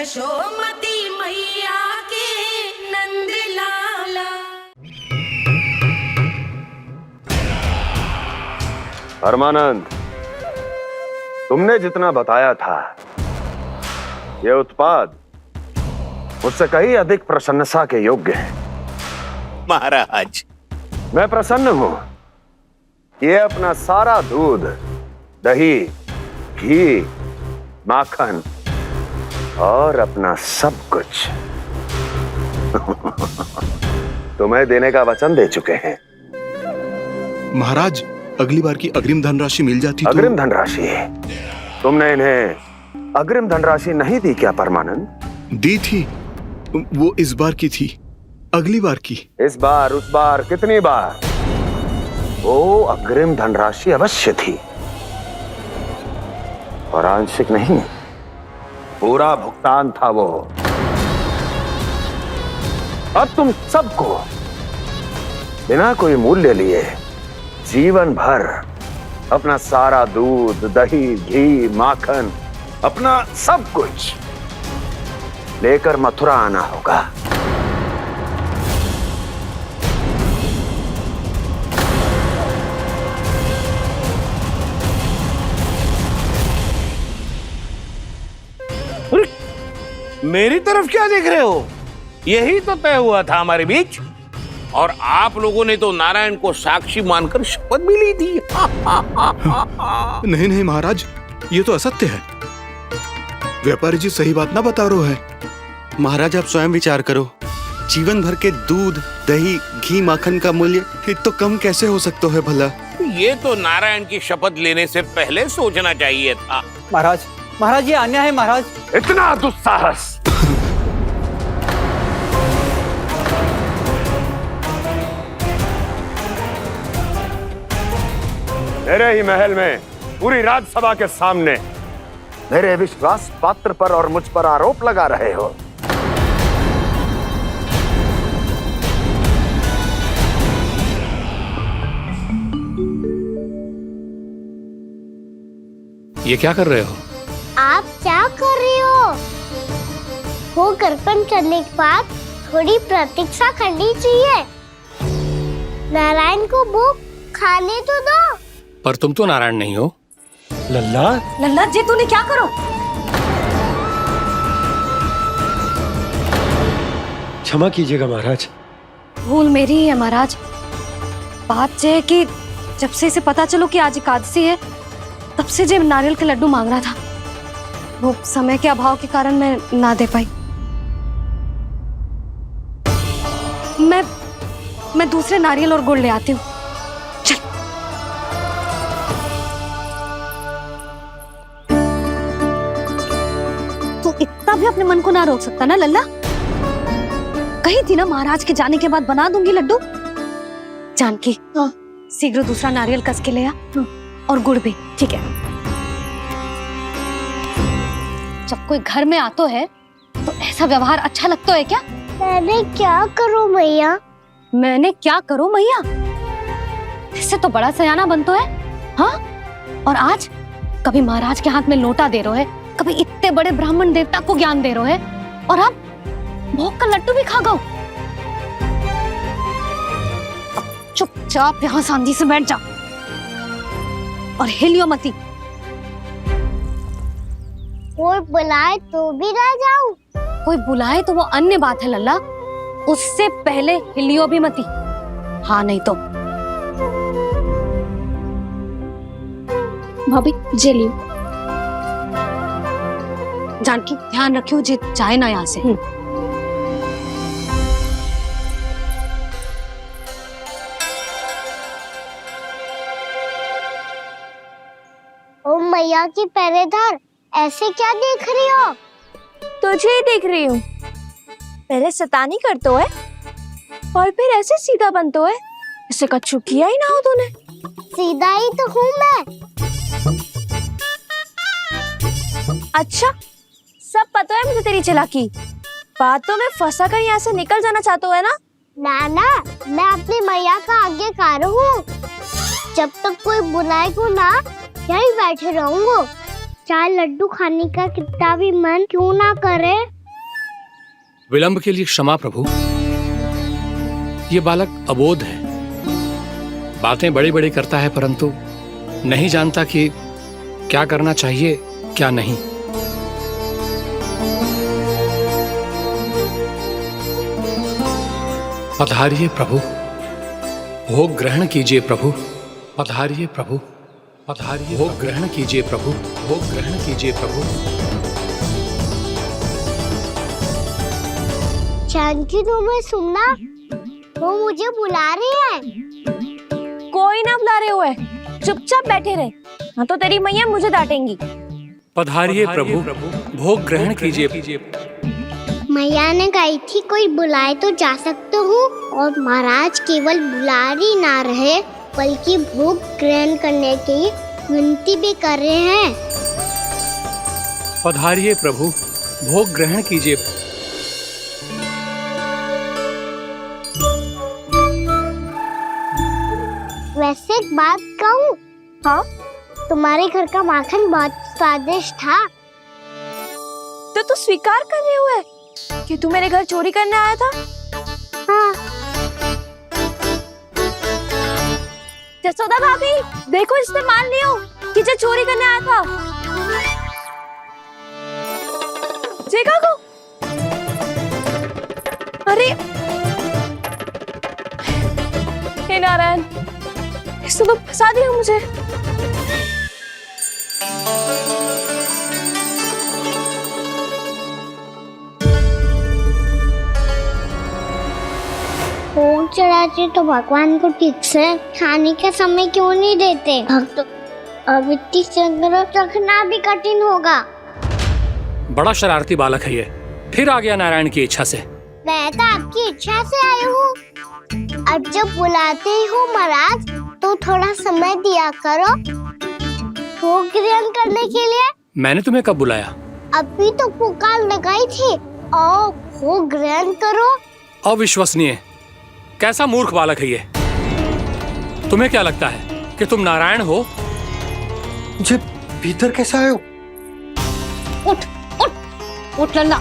यशोमती मैया के नंद लाला। परमानंद, तुमने जितना बताया था ये उत्पाद मुझसे कहीं अधिक प्रशंसा के योग्य है। महाराज, मैं प्रसन्न हूं। ये अपना सारा दूध, दही, घी, माखन और अपना सब कुछ तुम्हें देने का वचन दे चुके हैं। महाराज, अगली बार की अग्रिम धनराशि मिल जाती तो। अग्रिम धनराशि? तुमने इन्हें अग्रिम धनराशि नहीं दी क्या परमानंद? दी थी, वो इस बार की थी, अगली बार की। इस बार, उस बार, कितनी बार? वो अग्रिम धनराशि अवश्य थी और आंशिक नहीं, पूरा भुगतान था वो। अब तुम सबको बिना कोई मूल्य लिए जीवन भर अपना सारा दूध, दही, घी, माखन, अपना सब कुछ लेकर मथुरा आना होगा। मेरी तरफ क्या देख रहे हो? यही तो तय हुआ था हमारे बीच, और आप लोगों ने तो नारायण को साक्षी मानकर शपथ भी ली थी। नहीं नहीं महाराज, ये तो असत्य है। व्यापारी जी सही बात ना बता रहे हैं। महाराज, आप स्वयं विचार करो। जीवन भर के दूध, दही, घी, माखन का मूल्य तो कम कैसे हो सकता है भला? ये तो नारायण की शपथ लेने से पहले सोचना चाहिए था। महाराज, महाराज ये अन्याय है महाराज। इतना दुस्साहस! मेरे ही महल में पूरी राज्यसभा के सामने मेरे विश्वास पात्र पर और मुझ पर आरोप लगा रहे हो। ये क्या कर रहे हो? आप क्या कर रहे हो? वो कर्पण करने के बाद थोड़ी प्रतीक्षा करनी चाहिए। नारायण को भूख खाने तो दो। पर तुम तो नारायण नहीं हो। लल्ला, लल्ला जी तूने क्या करो? क्षमा कीजिएगा महाराज। भूल मेरी ही है महाराज। बात यह है कि जब से इसे पता चलो कि आज एकादशी है, तब से जो नारियल के लड्डू मांग रहा था, वो समय के अभाव के कारण मैं ना दे पाई। मैं दूसरे नारियल और गुड़ ले आती हूँ। चल। तू इतना भी अपने मन को ना रोक सकता ना लल्ला? कही थी ना महाराज के जाने के बाद बना दूंगी लड्डू। जानकी, शीघ्र दूसरा नारियल कस के ले आ, और गुड़ भी। ठीक है। जब कोई घर में आतो है तो ऐसा व्यवहार अच्छा लगता है क्या? मैंने क्या करूं मैया? मैंने क्या करूं मैया? इससे तो बड़ा सयाना बनतो है। हाँ? और आज कभी महाराज के हाथ में लोटा दे रहे है, कभी इतने बड़े ब्राह्मण देवता को ज्ञान दे रहे है, और अब भोग का लड्डू भी खा गो। चुपचाप यहाँ शांति से बैठ जा और हिलियो मती। कोई बुलाए तो भी ना जाऊं? कोई बुलाए तो वो अन्य बात है लल्ला, उससे पहले हिलियो भी मती। हाँ नहीं तो। भाभी जे लियो। जानकी ध्यान रखियो जे जाए ना यहाँ से। ओ मैया की पहरेदार, ऐसे क्या देख रही हो? तुझे ही देख रही हूँ। पहले शैतानी करतो है और फिर ऐसे सीधा बनतो है। ऐसे कछु किया ही ना हो तूने। सीधा ही तो हूँ मैं। अच्छा, सब पता है मुझे तेरी चालाकी। बातों में फंसा कर यहाँ से निकल जाना चाहते हो है ना? नाना, मैं अपनी मैया का आज्ञाकार हूँ। जब तक कोई बुलाएगा ना, यहीं बैठे रहूंगा। चाहे लड्डू खाने का कितना भी मन क्यों ना करे। विलंब के लिए क्षमा प्रभु। ये बालक अबोध है, बातें बड़ी बड़ी करता है परंतु नहीं जानता कि क्या करना चाहिए क्या नहीं। पधारिए प्रभु, भोग ग्रहण कीजिए प्रभु। पधारिए प्रभु, पधारिए, भोग ग्रहण कीजिए प्रभु, भोग ग्रहण कीजिए प्रभु। जानकी तुम्हें सुनना, वो मुझे बुला रही है। कोई ना बुला रहे हुए, चुपचाप बैठे रहे, हाँ तो तेरी मैया मुझे डांटेंगी। पधारिए प्रभु, भोग ग्रहण कीजिए। मैया ने कही थी कोई बुलाए तो जा सकते हूँ, और महाराज केवल बुलारी ना रहे बल्कि भोग ग्रहण करने की विनती भी कर रहे हैं। पधारिए प्रभु, भोग ग्रहण कीजिए। वैसे एक बात कहूँ? हाँ? तुम्हारे घर का माखन बहुत स्वादिष्ट था। तो तू स्वीकार कर रहे हुए कि तू मेरे घर चोरी करने आया था? हाँ। जसोदा भाभी, देखो इसने मान लियो कि जो चोरी करने आया था। देखा को? अरे हे नारायण, इसने तो फंसा दिया मुझे। भोग चढ़ाते तो भगवान को ठीक से खाने का समय क्यों नहीं देते? भक्त अब इतनी संग्रह रखना भी कठिन होगा। बड़ा शरारती बालक है ये, फिर आ गया नारायण की इच्छा से। मैं तो आपकी इच्छा से आई हूँ। अब जब बुलाते ही हो महाराज तो थोड़ा समय दिया करो भोग ग्रहण करने के लिए। मैंने तुम्हें कब बुलाया? अभी तो पुकार लगाई थी, आओ भोग ग्रहण करो। अविश्वसनीय, कैसा मूर्ख बालक है ये। तुम्हें क्या लगता है कि तुम नारायण हो? मुझे भीतर कैसे आए हो? उठ उठ उठ लल्ला।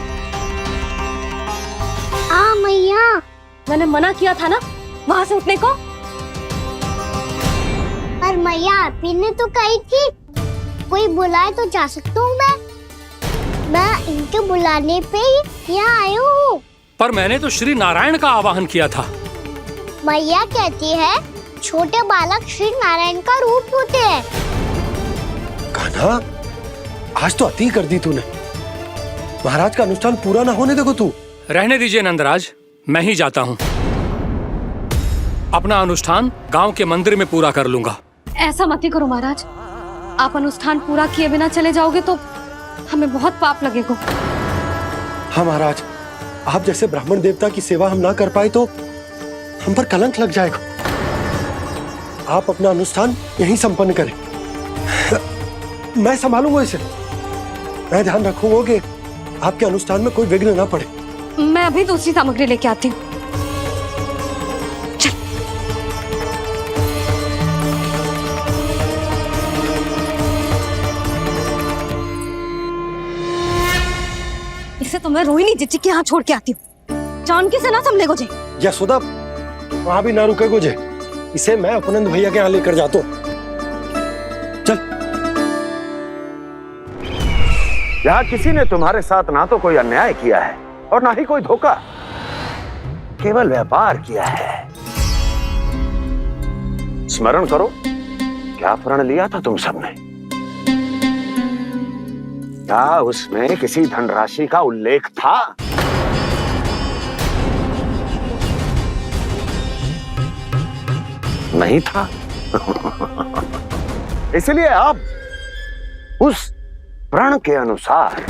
मैया, मैंने मना किया था ना वहां से उठने को। पर मैया आपी ने तो कही थी कोई बुलाए तो जा सकता हूँ मैं इनके बुलाने पे ही यहाँ आई हूँ। पर मैंने तो श्री नारायण का आवाहन किया था। मैया कहती है छोटे बालक श्री नारायण का रूप होते हैं। कान्हा, आज तो अति कर दी तूने। महाराज का अनुष्ठान पूरा ना होने देखो तू। रहने दीजिए नंदराज, मैं ही जाता हूँ। अपना अनुष्ठान गांव के मंदिर में पूरा कर लूंगा। ऐसा मत ही करो महाराज, आप अनुष्ठान पूरा किए बिना चले जाओगे तो हमें बहुत पाप लगेगा। हाँ महाराज, आप जैसे ब्राह्मण देवता की सेवा हम ना कर पाए तो हम पर कलंक लग जाएगा। आप अपना अनुष्ठान यहीं संपन्न करें, मैं संभालूंगा इसे। मैं ध्यान रखूंगा कि आपके अनुष्ठान में कोई विघ्न ना पड़े। मैं अभी दूसरी सामग्री लेके आती हूँ। इसे तो मैं रोहिणी जीजी के यहाँ छोड़ के आती हूँ। जानकी से ना संभले गुजे। यशोदा, वहां भी ना रुके गुजे। इसे मैं अपनंद भैया के यहाँ लेकर जाता हूँ। चल। यहाँ किसी ने तुम्हारे साथ ना तो कोई अन्याय किया है और ना ही कोई धोखा, केवल व्यापार किया है। स्मरण करो क्या प्रण लिया था तुम सबने? क्या उसमें किसी धनराशि का उल्लेख था? नहीं था। इसलिए अब उस प्रण के अनुसार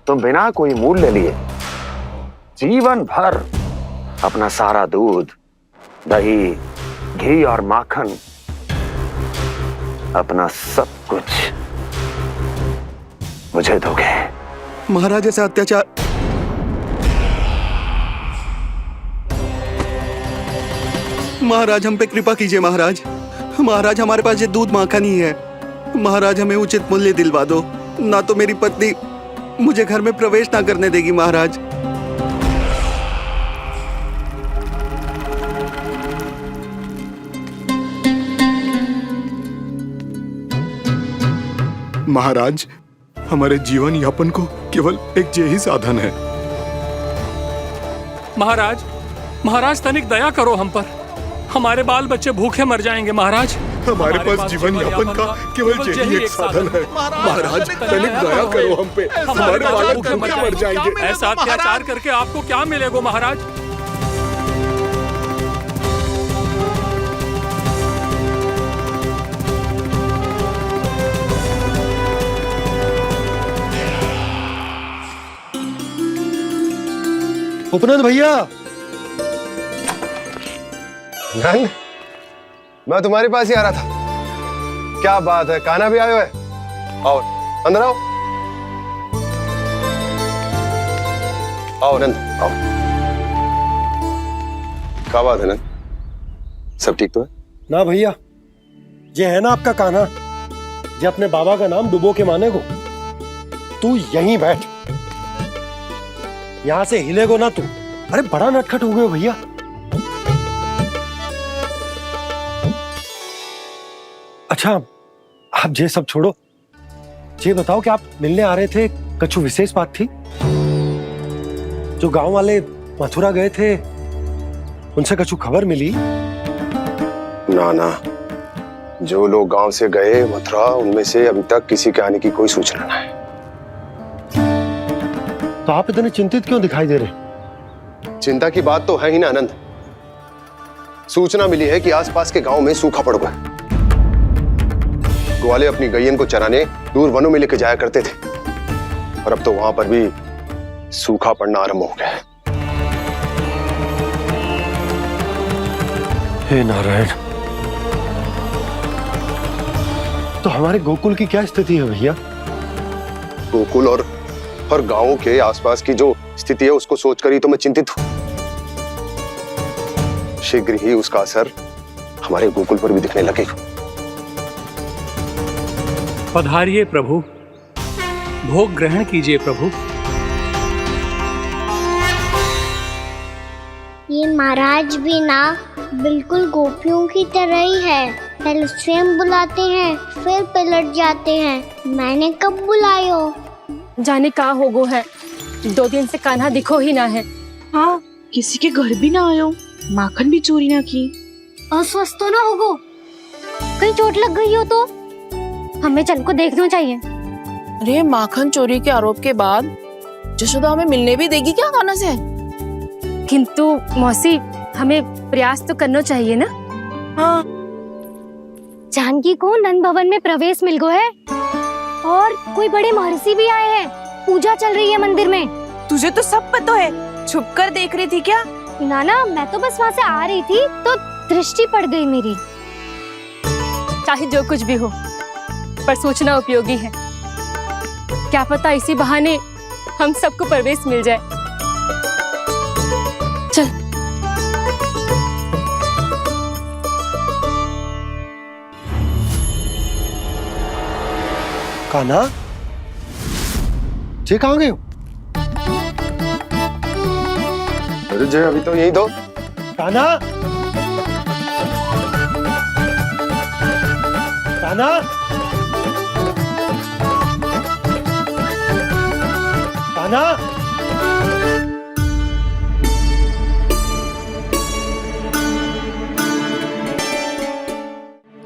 तुम बिना कोई मूल्य लिए जीवन भर अपना सारा दूध, दही, घी और माखन, अपना सब कुछ मुझे दोगे। महाराज ऐसा अत्याचार। महाराज हम पे कृपा कीजिए। महाराज, महाराज हमारे पास ये दूध माखन ही है। महाराज हमें उचित मूल्य दिलवा दो, ना तो मेरी पत्नी मुझे घर में प्रवेश ना करने देगी महाराज। महाराज, हमारे जीवन यापन को केवल एक यही साधन है। महाराज, महाराज तनिक दया करो हम पर, हमारे बाल बच्चे भूखे मर जाएंगे महाराज। हमारे पास जीवन यापन का केवल यही एक साधन है। महाराज तनिक दया करो हम पे, हमारे बालक भूखे मर जाएंगे। ऐसा अत्याचार करके आपको क्या मिलेगा महाराज? उपनंद भैया। नंद, मैं तुम्हारे पास ही आ रहा था। क्या बात है, कान्हा भी आयो है? आओ अंदर आओ। आओ नंद आओ। क्या बात है नंद, सब ठीक तो है? ना भैया, ये है ना आपका कान्हा, ये अपने बाबा का नाम डुबो के माने को। तू यहीं बैठ, यहां से हिलेगो ना तू। अरे बड़ा नटखट हो गए हो भैया। अच्छा आप ये सब छोड़ो, ये बताओ कि आप मिलने आ रहे थे, कछु विशेष बात थी? जो गांव वाले मथुरा गए थे उनसे कछु खबर मिली? ना ना, जो लोग गांव से गए मथुरा, उनमें से अभी तक किसी के आने की कोई सूचना नहीं है। तो आप इतने चिंतित क्यों दिखाई दे रहे? चिंता की बात तो है ही ना आनंद। सूचना मिली है कि आसपास के गांव में सूखा पड़ गया। ग्वाले अपनी गैयन को चराने दूर वनों में लेके जाया करते थे, और अब तो वहां पर भी सूखा पड़ना आरंभ हो गया है। हे नारायण, तो हमारे गोकुल की क्या स्थिति है भैया? गोकुल और गांवों के आसपास की जो स्थिति है उसको सोचकर ही तो मैं चिंतित हूं। शीघ्र ही उसका असर हमारे गोकुल पर भी दिखने लगेगा। पधारिए प्रभु, भोग ग्रहण कीजिए प्रभु। ये महाराज भी ना बिल्कुल गोपियों की तरह ही है। पहले स्वयं बुलाते हैं, फिर पलट जाते हैं। मैंने कब बुलायो? जाने का होगो है, 2 दिन से कान्हा दिखो ही ना है। हाँ, किसी के घर भी ना आयो, माखन भी चोरी ना की। अस्वस्थ तो ना होगो, कहीं चोट लग गई हो तो हमें चल को देखना चाहिए। अरे माखन चोरी के आरोप के बाद जशोदा हमें मिलने भी देगी क्या कान्हा से? किंतु मौसी, हमें प्रयास तो करना चाहिए ना। हाँ, जानकी को नंद भवन में प्रवेश मिल गो है, और कोई बड़े महर्षि भी आए हैं। पूजा चल रही है मंदिर में। तुझे तो सब पता है, छुप कर देख रही थी क्या? नाना, मैं तो बस वहाँ से आ रही थी तो दृष्टि पड़ गई मेरी। चाहे जो कुछ भी हो, पर सूचना उपयोगी है। क्या पता इसी बहाने हम सबको प्रवेश मिल जाए। चल। कान्हा, ये कहाँ गए हो? अरे जय, अभी तो यही दो। कान्हा, कान्हा, कान्हा।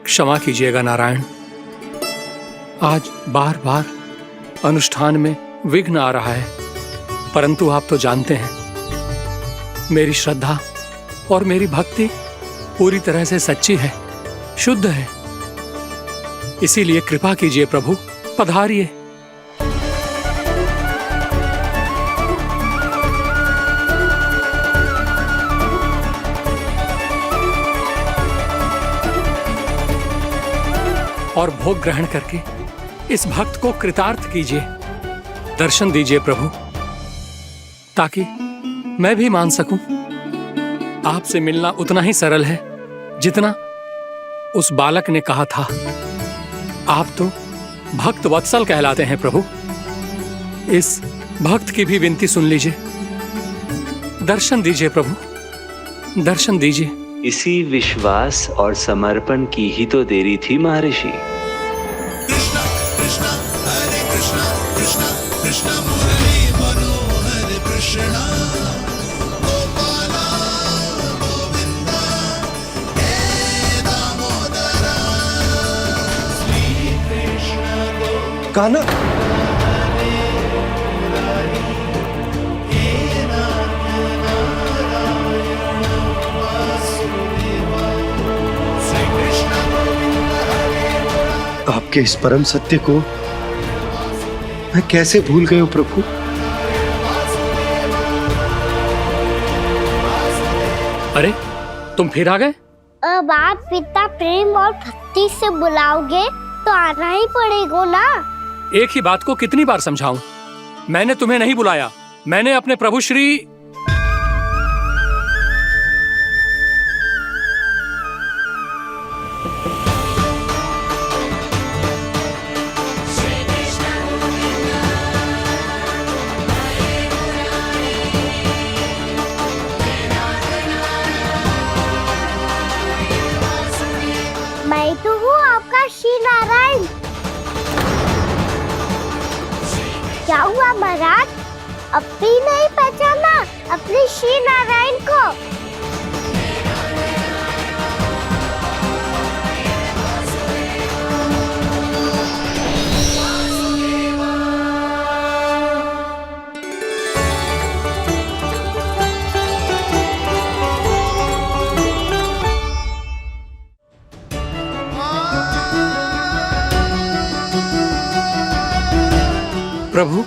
क्षमा कीजिएगा नारायण, आज बार बार अनुष्ठान में विघ्न आ रहा है, परंतु आप तो जानते हैं मेरी श्रद्धा और मेरी भक्ति पूरी तरह से सच्ची है, शुद्ध है। इसीलिए कृपा कीजिए प्रभु, पधारिए। और भोग ग्रहण करके इस भक्त को कृतार्थ कीजिए, दर्शन दीजिए प्रभु, ताकि मैं भी मान सकूं आपसे मिलना उतना ही सरल है जितना उस बालक ने कहा था। आप तो भक्त वत्सल कहलाते हैं प्रभु। इस भक्त की भी विनती सुन लीजिए। दर्शन दीजिए प्रभु, दर्शन दीजिए। इसी विश्वास और समर्पण की ही तो देरी थी महर्षि। कृष्णा कृष्णा हरे कृष्णा कृष्णा कृष्णा मुरली मनोहर कृष्णा गोपाला गोविंदा हे दामोदरा श्री कृष्ण कान्हा, आपके इस परम सत्य को मैं कैसे भूल गया हूं प्रभु। अरे तुम फिर आ गए? अब आप इतना प्रेम और भक्ति से बुलाओगे तो आना ही पड़ेगा ना। एक ही बात को कितनी बार समझाऊं? मैंने तुम्हें नहीं बुलाया, मैंने अपने प्रभु श्री मैं तो हूँ आपका श्री नारायण। क्या हुआ महाराज, अब भी नहीं पहचाना अपने श्री नारायण को? प्रभु,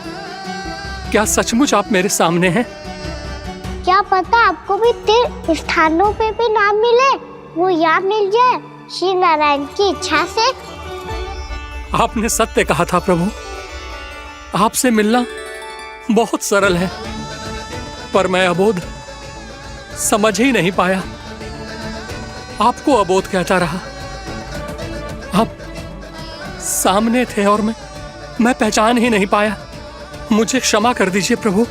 क्या सचमुच आप मेरे सामने हैं? क्या पता आपको भी तीर्थ स्थानों पे भी नाम मिले, वो यहाँ मिल जाए श्री नारायण की इच्छा से। आपने सत्य कहा था प्रभु, आपसे मिलना बहुत सरल है, पर मैं अबोध समझ ही नहीं पाया। आपको अबोध कहता रहा। आप सामने थे और मैं पहचान ही नहीं पाया। मुझे क्षमा कर दीजिए प्रभु,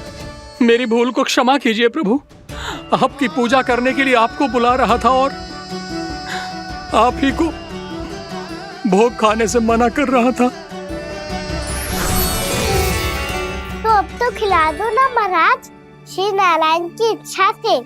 मेरी भूल को क्षमा कीजिए प्रभु। आपकी पूजा करने के लिए आपको बुला रहा था और आप ही को भोग खाने से मना कर रहा था। तो अब तो खिला दो ना महाराज, श्री नारायण की इच्छा से।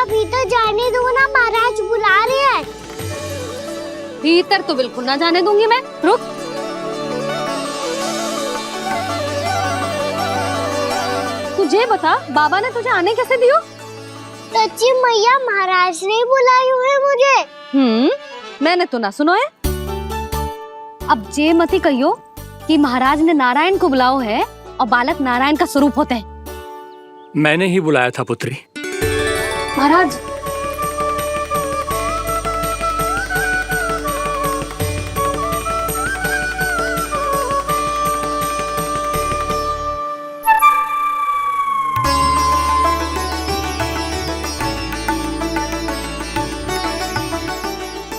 भीतर जाने दो ना, महाराज बुला रहे हैं। भीतर तो बिल्कुल ना जाने दूंगी मैं। रुक। तुझे बता, बाबा ने तुझे आने कैसे दियो? सच्ची मैया, महाराज ने बुलाई हुई मुझे। मैंने तो ना सुनो है। अब जे मती कहियो कि महाराज ने नारायण को बुलाओ है और बालक नारायण का स्वरूप होते हैं। मैंने ही बुलाया था पुत्री। महाराज,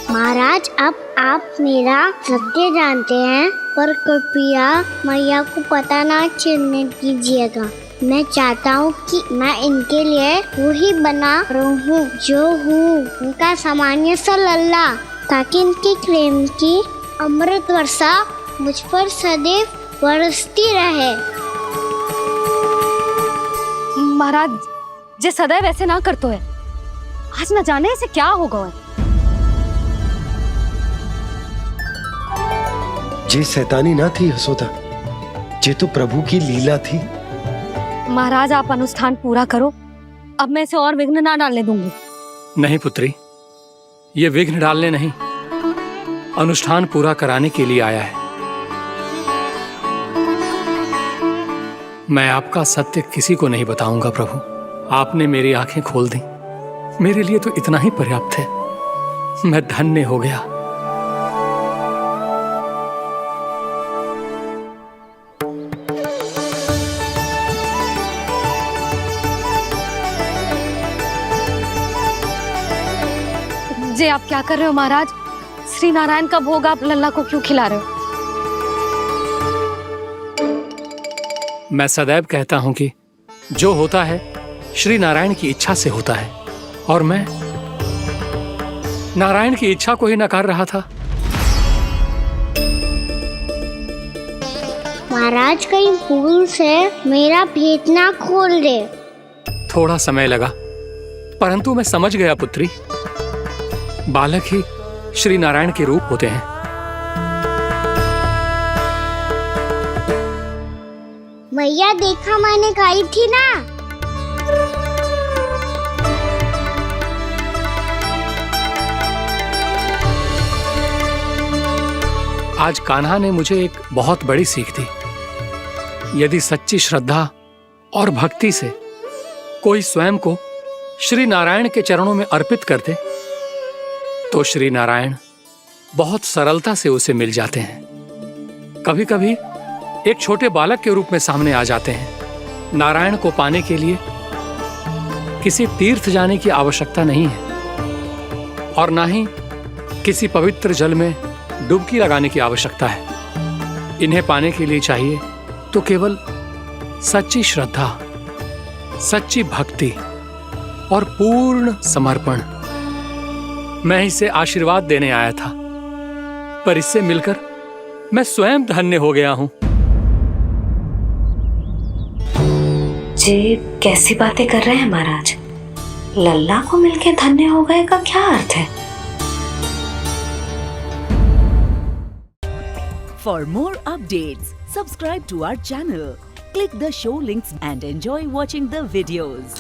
महाराज, अब आप मेरा सत्य जानते हैं, पर कृपया मैया को पता ना चलने दीजिएगा। मैं चाहता हूँ कि मैं इनके लिए वो ही बना रहूँ जो हूँ, उनका सामान्य सा लल्ला, ताकि इनके प्रेम की अमृत वर्षा मुझ पर सदैव बरसती रहे। महाराज, जे सदैव ऐसे ना करतो है, आज न जाने इसे क्या होगा है। जे शैतानी ना थी यशोदा, जे तो प्रभु की लीला थी। महाराज, आप अनुष्ठान पूरा करो, अब मैं इसे और विघ्न ना डालने दूंगी। नहीं पुत्री, ये विघ्न डालने नहीं, अनुष्ठान पूरा कराने के लिए आया है। मैं आपका सत्य किसी को नहीं बताऊंगा प्रभु। आपने मेरी आंखें खोल दी, मेरे लिए तो इतना ही पर्याप्त है। मैं धन्य हो गया। जी आप क्या कर रहे हो महाराज? श्री नारायण का भोग आप लल्ला को क्यों खिला रहे हो? मैं सदैव कहता हूं कि जो होता है श्री नारायण की इच्छा से होता है, और मैं नारायण की इच्छा को ही नकार रहा था। महाराज कहीं भूल से मेरा भेद ना खोल दे। थोड़ा समय लगा, परंतु मैं समझ गया पुत्री। बालक ही श्री नारायण के रूप होते हैं। मैया देखा मैंने खाई थी ना। आज कान्हा ने मुझे एक बहुत बड़ी सीख दी। यदि सच्ची श्रद्धा और भक्ति से कोई स्वयं को श्री नारायण के चरणों में अर्पित कर दे तो श्री नारायण बहुत सरलता से उसे मिल जाते हैं। कभी कभी एक छोटे बालक के रूप में सामने आ जाते हैं। नारायण को पाने के लिए किसी तीर्थ जाने की आवश्यकता नहीं है और ना ही किसी पवित्र जल में डुबकी लगाने की आवश्यकता है। इन्हें पाने के लिए चाहिए तो केवल सच्ची श्रद्धा, सच्ची भक्ति और पूर्ण समर्पण। मैं इसे आशीर्वाद देने आया था, पर इससे मिलकर मैं स्वयं धन्य हो गया हूं। जी कैसी बातें कर रहे हैं महाराज? लल्ला को मिलके धन्य हो गए का क्या अर्थ है? For more updates, subscribe to our channel, click the show links and enjoy watching the videos.